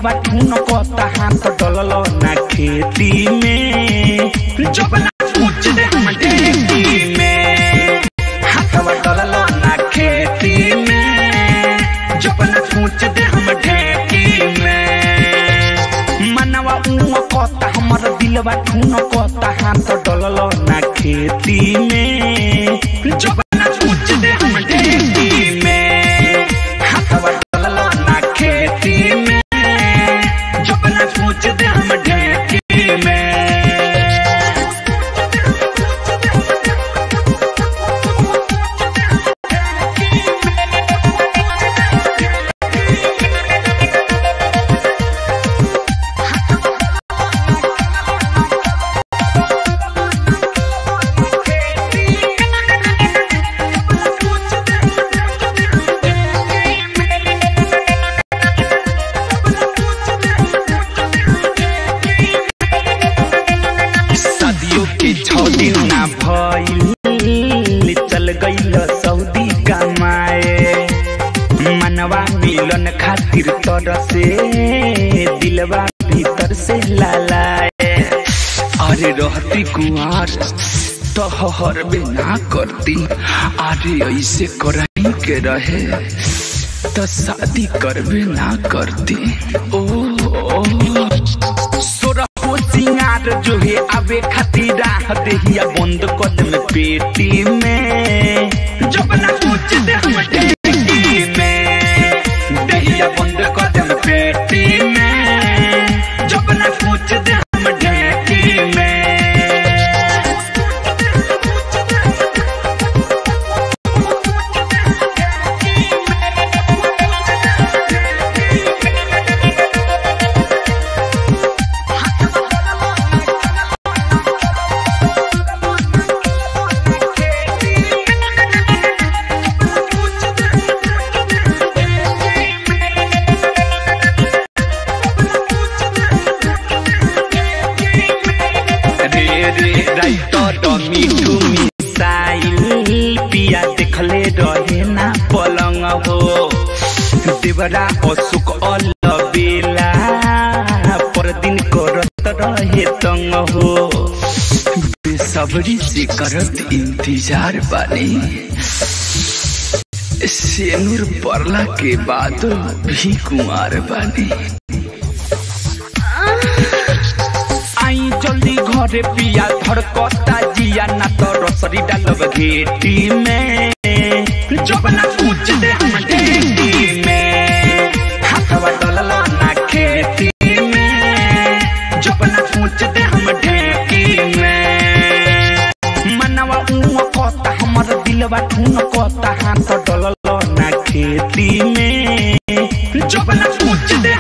दिलवा ठून कोता हाथ डललो ना खेती में जब ना पूछ दे हम ढेकी में हाथवा डललो ना खेती में जब ना पूछ दे हम ढेकी में मनवा कोता हमर दिलवा ठून कोता हाथ डललो ना खेती में जब ना पूछ दे हम ढेकी में हाथवा डललो ना खेती में जब ना पूछ दे हम ढेकी में चल गईल सऊदी कमाए मनवा मिलन खातिर तर से दिलवा भीतर से लालाए अरे रहती कुआर तो हर बिना करती अरे ऐसे कराई के रहे तो शादी करबे ना करती ओ सिंगार जो है आवे खातिर राह देहिया बंद कदम पेटी में जब ना पूछ दे हम ढेकी में देहिया बंद कदम पेटी में जब ना पूछ दे हम ढेकी में मीठू मिसाइल पिया देखले रहे ना पलंग हो देवरा अशोक अलबेला पर दिन करत रहे तंग हो बेसब्री से करत इंतजार बानी सेनूर पड़ला के बाद भी कुमार बानी आई जल्दी घरे पिया धड़कता जिया ना तो रसरी डालब घेटी में जब ना पूछ दे हम ढेकी में हाथवा डललो ना खेती में जब ना पूछ दे हम ढेकी में मनवा कोता हमर दिलवा ठून कोता हाथ डललो ना खेती में जब ना पूछ दे